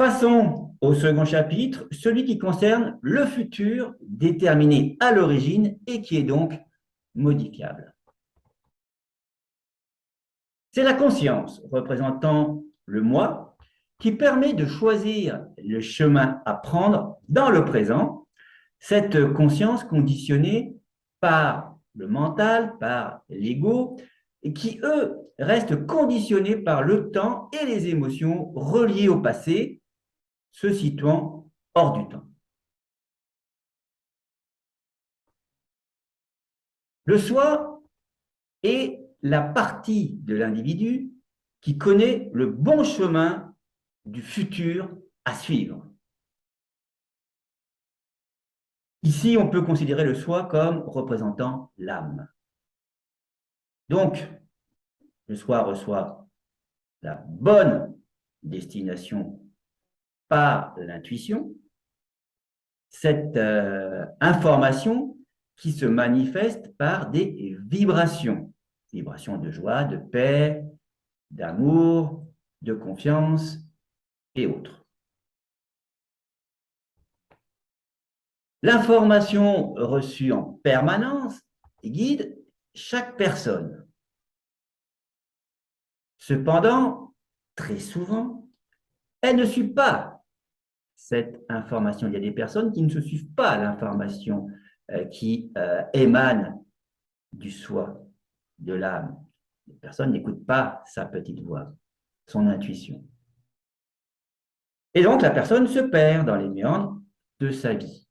Passons au second chapitre, celui qui concerne le futur déterminé à l'origine et qui est donc modifiable. C'est la conscience représentant le moi qui permet de choisir le chemin à prendre dans le présent, cette conscience conditionnée par le mental, par l'ego, et qui, eux, restent conditionnés par le temps et les émotions reliées au passé, se situant hors du temps. Le soi est la partie de l'individu qui connaît le bon chemin du futur à suivre. Ici, on peut considérer le soi comme représentant l'âme. Donc, le soi reçoit la bonne destination par l'intuition, cette information qui se manifeste par des vibrations de joie, de paix, d'amour, de confiance et autres. L'information reçue en permanence guide chaque personne. Cependant, très souvent, elle ne suit pas cette information. Il y a des personnes qui ne se suivent pas à l'information qui émane du soi, de l'âme. Les personnes n'écoutent pas sa petite voix, son intuition. Et donc, la personne se perd dans les méandres de sa vie.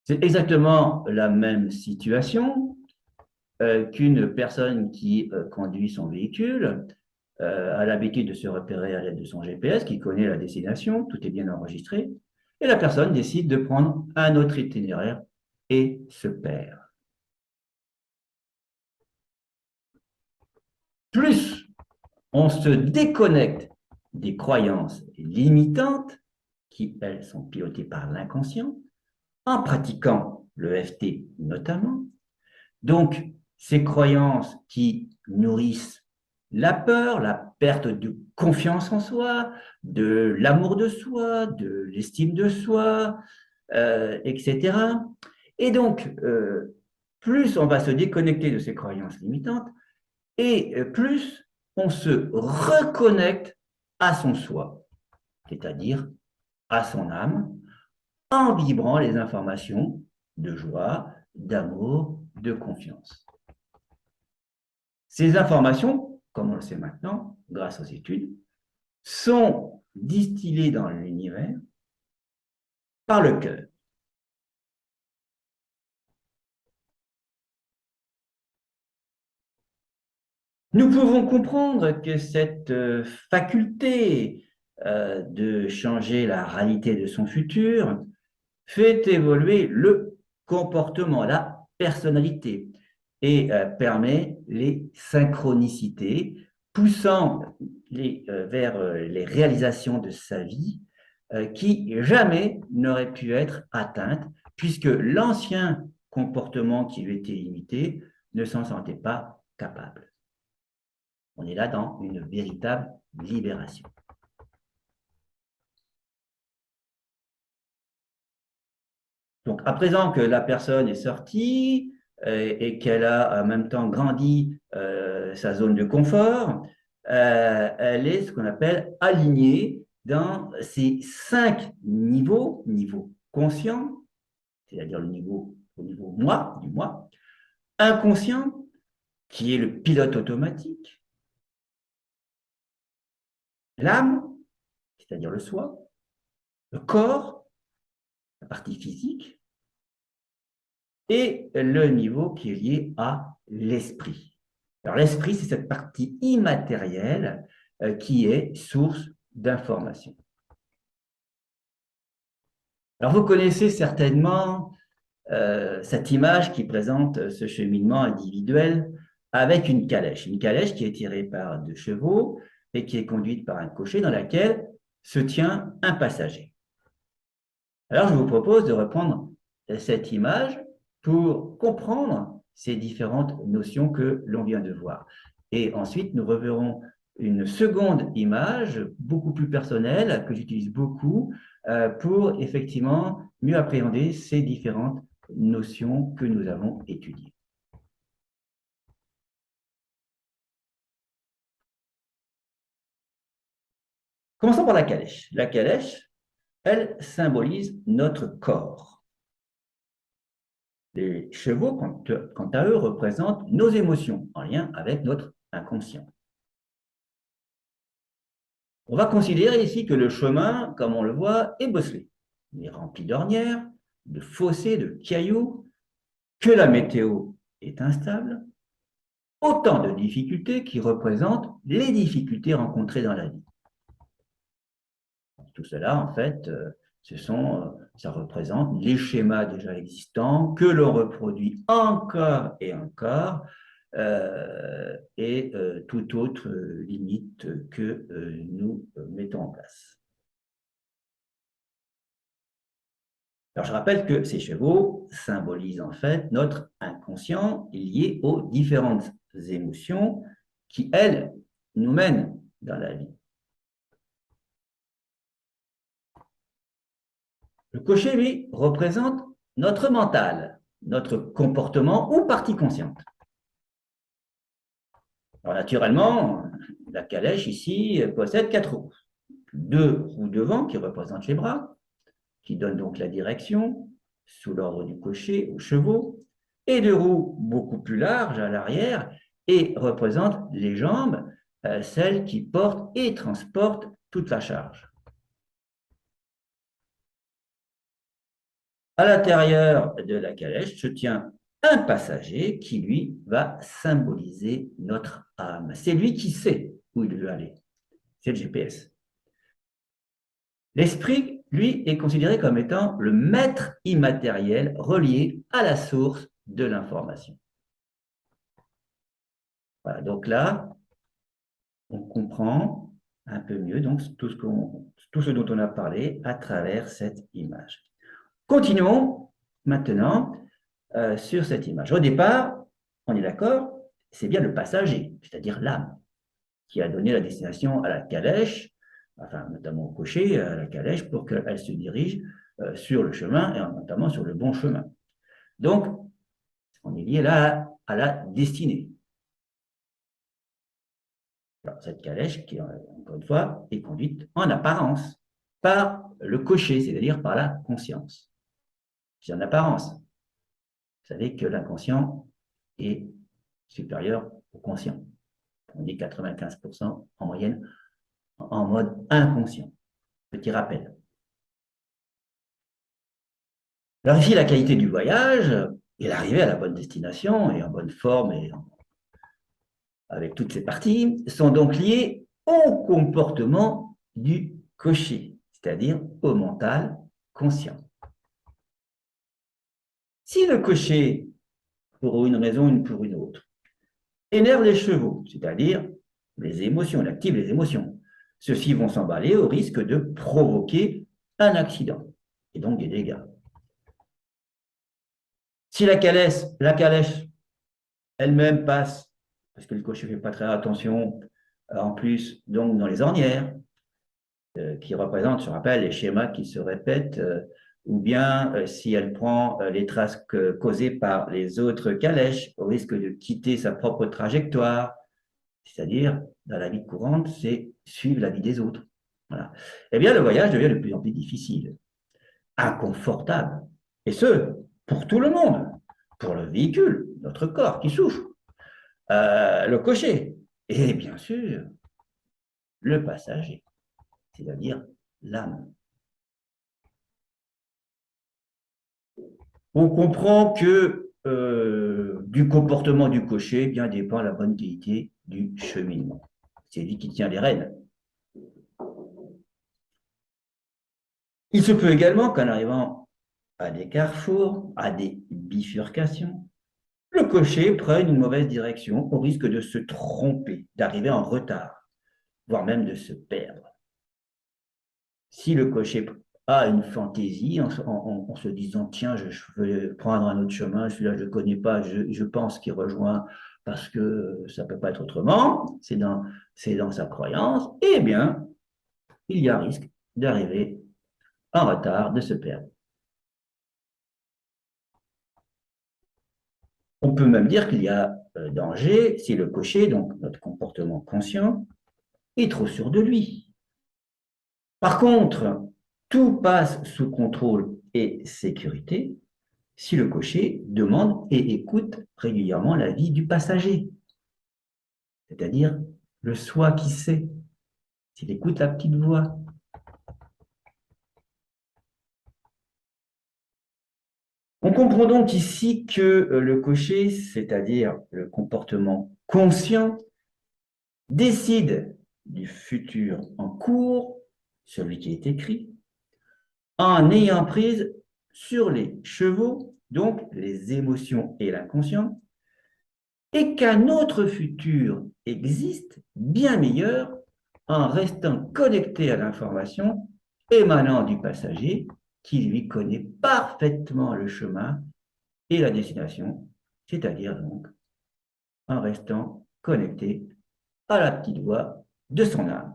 C'est exactement la même situation qu'une personne qui conduit son véhicule a l'habitude de se repérer à l'aide de son GPS, qui connaît la destination, tout est bien enregistré, et la personne décide de prendre un autre itinéraire et se perd. Plus on se déconnecte des croyances limitantes, qui, elles, sont pilotées par l'inconscient, en pratiquant le FT notamment. Donc, ces croyances qui nourrissent la peur, la perte de confiance en soi, de l'amour de soi, de l'estime de soi, etc. Et donc, plus on va se déconnecter de ces croyances limitantes, et plus on se reconnecte à son soi, c'est-à-dire à son âme, en vibrant les informations de joie, d'amour, de confiance. Ces informations, comme on le sait maintenant, grâce aux études, sont distillées dans l'univers par le cœur. Nous pouvons comprendre que cette faculté de changer la réalité de son futur fait évoluer le comportement, la personnalité, et permet les synchronicités, poussant vers les réalisations de sa vie qui jamais n'auraient pu être atteintes, puisque l'ancien comportement qui lui était limité ne s'en sentait pas capable. On est là dans une véritable libération. Donc, à présent que la personne est sortie et qu'elle a en même temps grandi sa zone de confort, elle est ce qu'on appelle alignée dans ces 5 niveaux, niveau conscient, c'est-à-dire au niveau moi, du moi, inconscient, qui est le pilote automatique, l'âme, c'est-à-dire le soi, le corps, la partie physique, et le niveau qui est lié à l'esprit. Alors l'esprit, c'est cette partie immatérielle qui est source d'information. Alors vous connaissez certainement cette image qui présente ce cheminement individuel avec une calèche qui est tirée par 2 chevaux et qui est conduite par un cocher dans laquelle se tient un passager. Alors je vous propose de reprendre cette image pour comprendre ces différentes notions que l'on vient de voir. Et ensuite, nous reverrons une seconde image beaucoup plus personnelle que j'utilise beaucoup pour effectivement mieux appréhender ces différentes notions que nous avons étudiées. Commençons par la calèche. La calèche, elle symbolise notre corps. Les chevaux, quant à eux, représentent nos émotions en lien avec notre inconscient. On va considérer ici que le chemin, comme on le voit, est bosselé. Il est rempli d'ornières, de fossés, de cailloux, que la météo est instable, autant de difficultés qui représentent les difficultés rencontrées dans la vie. Tout cela, en fait, ça représente les schémas déjà existants que l'on reproduit encore et encore, et toute autre limite que nous mettons en place. Alors, je rappelle que ces chevaux symbolisent en fait notre inconscient lié aux différentes émotions qui, elles, nous mènent dans la vie. Le cocher, lui, représente notre mental, notre comportement ou partie consciente. Alors, naturellement, la calèche ici possède 4 roues. 2 roues devant qui représentent les bras, qui donnent donc la direction, sous l'ordre du cocher aux chevaux, et 2 roues beaucoup plus larges à l'arrière et représentent les jambes, celles qui portent et transportent toute la charge. À l'intérieur de la calèche se tient un passager qui, lui, va symboliser notre âme. C'est lui qui sait où il veut aller. C'est le GPS. L'esprit, lui, est considéré comme étant le maître immatériel relié à la source de l'information. Voilà, donc là, on comprend un peu mieux donc, tout ce dont on a parlé à travers cette image. Continuons maintenant sur cette image. Au départ, on est d'accord, c'est bien le passager, c'est-à-dire l'âme, qui a donné la destination à la calèche, enfin notamment au cocher, à la calèche, pour qu'elle se dirige sur le chemin, et notamment sur le bon chemin. Donc, on est lié là à la destinée. Alors, cette calèche, qui, encore une fois, est conduite en apparence par le cocher, c'est-à-dire par la conscience. C'est en apparence. Vous savez que l'inconscient est supérieur au conscient. On dit 95% en moyenne en mode inconscient. Petit rappel. Alors ici, la qualité du voyage et l'arrivée à la bonne destination et en bonne forme et avec toutes ses parties sont donc liées au comportement du cocher, c'est-à-dire au mental conscient. Si le cocher, pour une raison ou pour une autre, énerve les chevaux, c'est-à-dire les émotions, il active les émotions, ceux-ci vont s'emballer au risque de provoquer un accident et donc des dégâts. Si la calèche elle-même passe, parce que le cocher ne fait pas très attention, en plus, donc dans les ornières, qui représentent, je rappelle, les schémas qui se répètent, ou bien si elle prend les traces causées par les autres calèches, au risque de quitter sa propre trajectoire, c'est-à-dire, dans la vie courante, c'est suivre la vie des autres. Voilà. Eh bien, le voyage devient de plus en plus difficile, inconfortable, et ce, pour tout le monde, pour le véhicule, notre corps qui souffre, le cocher, et bien sûr, le passager, c'est-à-dire l'âme. On comprend que du comportement du cocher eh bien, dépend la bonne qualité du cheminement. C'est lui qui tient les rênes. Il se peut également qu'en arrivant à des carrefours, à des bifurcations, le cocher prenne une mauvaise direction au risque de se tromper, d'arriver en retard, voire même de se perdre. Si le cocher a une fantaisie en se disant « Tiens, je veux prendre un autre chemin, celui-là je ne connais pas, je pense qu'il rejoint parce que ça ne peut pas être autrement, c'est dans sa croyance, eh bien, il y a risque d'arriver en retard, de se perdre. On peut même dire qu'il y a danger si le cocher, donc notre comportement conscient, est trop sûr de lui. Par contre, tout passe sous contrôle et sécurité si le cocher demande et écoute régulièrement l'avis du passager, c'est-à-dire le soi qui sait, s'il écoute la petite voix. On comprend donc ici que le cocher, c'est-à-dire le comportement conscient, décide du futur en cours, celui qui est écrit, en ayant prise sur les chevaux, donc les émotions et l'inconscient, et qu'un autre futur existe bien meilleur en restant connecté à l'information émanant du passager qui lui connaît parfaitement le chemin et la destination, c'est-à-dire donc en restant connecté à la petite voix de son âme.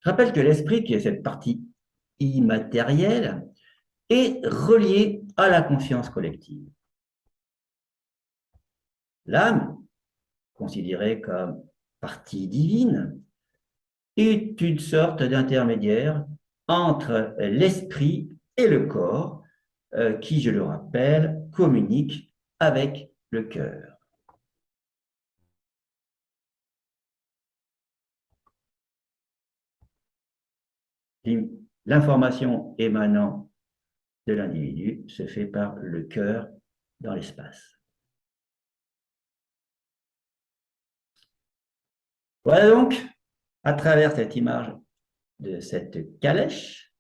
Je rappelle que l'esprit, qui est cette partie immatérielle, est relié à la conscience collective. L'âme, considérée comme partie divine, est une sorte d'intermédiaire entre l'esprit et le corps, qui, je le rappelle, communique avec le cœur. L'information émanant de l'individu se fait par le cœur dans l'espace. Voilà donc, à travers cette image de cette calèche,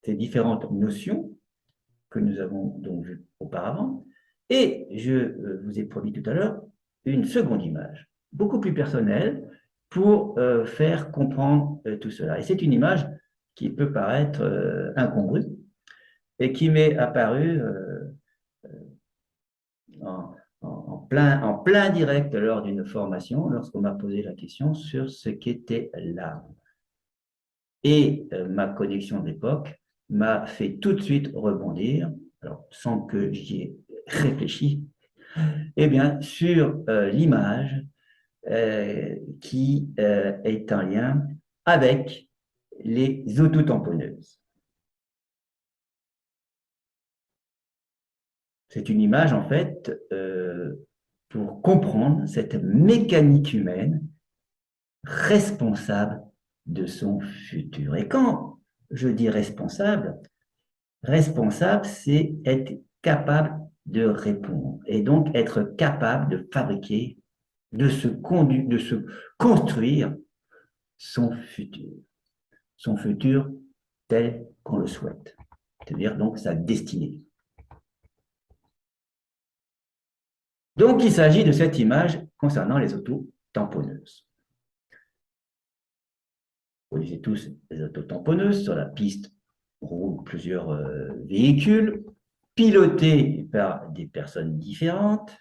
ces différentes notions que nous avons donc vues auparavant, et je vous ai promis tout à l'heure une seconde image, beaucoup plus personnelle, pour faire comprendre tout cela. Et c'est une image qui peut paraître incongrue et qui m'est apparue en plein direct lors d'une formation, lorsqu'on m'a posé la question sur ce qu'était l'âme. Et ma connexion de l'époque m'a fait tout de suite rebondir, alors sans que j'y ai réfléchi, eh bien, sur l'image qui est en lien avec les autotamponneuses. C'est une image, en fait, pour comprendre cette mécanique humaine responsable de son futur. Et quand je dis responsable, c'est être capable de répondre et donc être capable de fabriquer, de se construire son futur tel qu'on le souhaite, c'est-à-dire donc sa destinée. Donc, il s'agit de cette image concernant les auto-tamponneuses. Vous connaissez tous les autotamponneuses. Sur la piste roulent plusieurs véhicules pilotés par des personnes différentes,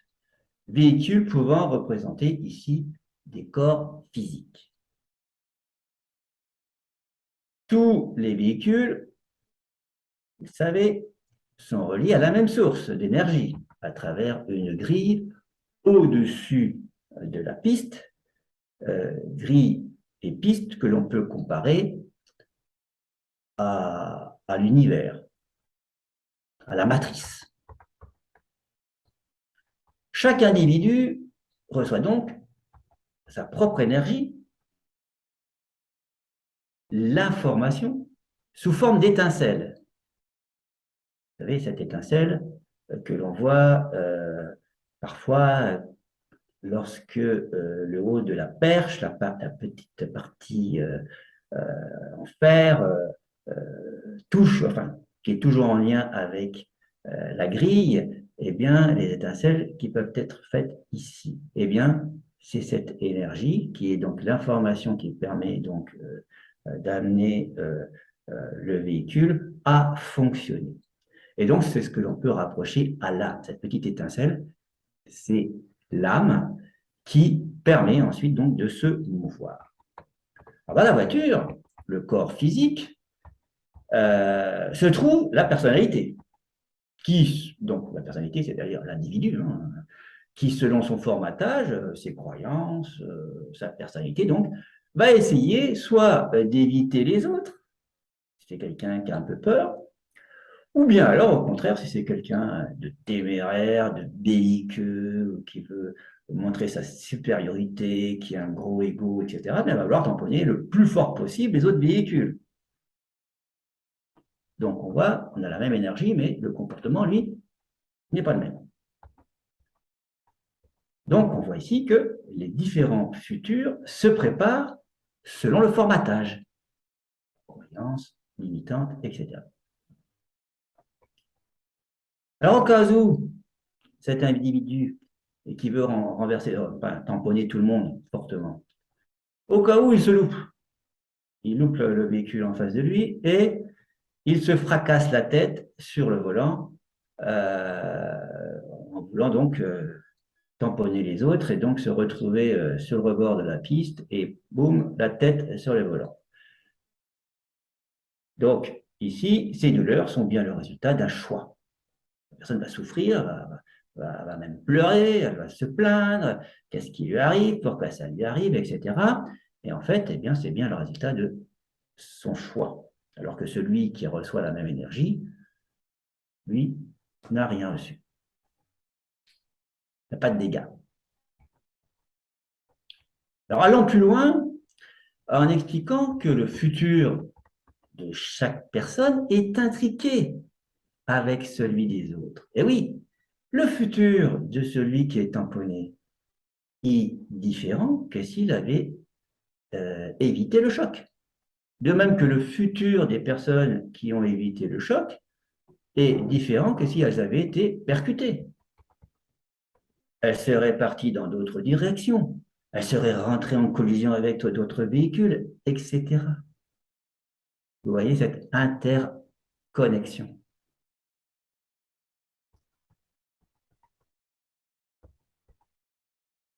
véhicules pouvant représenter ici des corps physiques. Tous les véhicules, vous le savez, sont reliés à la même source d'énergie à travers une grille au-dessus de la piste, grille et piste que l'on peut comparer à l'univers, à la matrice. Chaque individu reçoit donc sa propre énergie, l'information, sous forme d'étincelles. Vous savez, cette étincelle que l'on voit parfois lorsque le haut de la perche, la petite partie en fer, touche, enfin, qui est toujours en lien avec la grille, eh bien, les étincelles qui peuvent être faites ici, eh bien, c'est cette énergie qui est donc l'information qui permet donc d'amener le véhicule a fonctionné. Et donc, c'est ce que l'on peut rapprocher à l'âme. Cette petite étincelle, c'est l'âme qui permet ensuite donc de se mouvoir. Alors, dans la voiture, le corps physique, se trouve la personnalité, donc la personnalité, c'est-à-dire l'individu, hein, qui, selon son formatage, ses croyances, sa personnalité, donc, va essayer soit d'éviter les autres, si c'est quelqu'un qui a un peu peur, ou bien alors, au contraire, si c'est quelqu'un de téméraire, de belliqueux, qui veut montrer sa supériorité, qui a un gros ego, etc., bien, il va vouloir tamponner le plus fort possible les autres véhicules. Donc, on voit, on a la même énergie, mais le comportement, lui, n'est pas le même. Donc, on voit ici que les différents futurs se préparent selon le formatage. Croyance, limitante, etc. Alors, au cas où cet individu qui veut renverser, tamponner tout le monde fortement, au cas où il loupe le véhicule en face de lui et il se fracasse la tête sur le volant en voulant donc tamponner les autres et donc se retrouver sur le rebord de la piste et boum, la tête sur le volant. Donc, ici, ces douleurs sont bien le résultat d'un choix. La personne va souffrir, va même pleurer, elle va se plaindre, qu'est-ce qui lui arrive, pourquoi ça lui arrive, etc. Et en fait, eh bien, c'est bien le résultat de son choix. Alors que celui qui reçoit la même énergie, lui, n'a rien reçu. Il n'a pas de dégâts. Alors, allons plus loin en expliquant que le futur de chaque personne est intriqué avec celui des autres. Et oui, le futur de celui qui est tamponné est différent que s'il avait évité le choc. De même que le futur des personnes qui ont évité le choc est différent que si elles avaient été percutées. Elles seraient parties dans d'autres directions, elles seraient rentrées en collision avec d'autres véhicules, etc. Vous voyez cette interconnexion.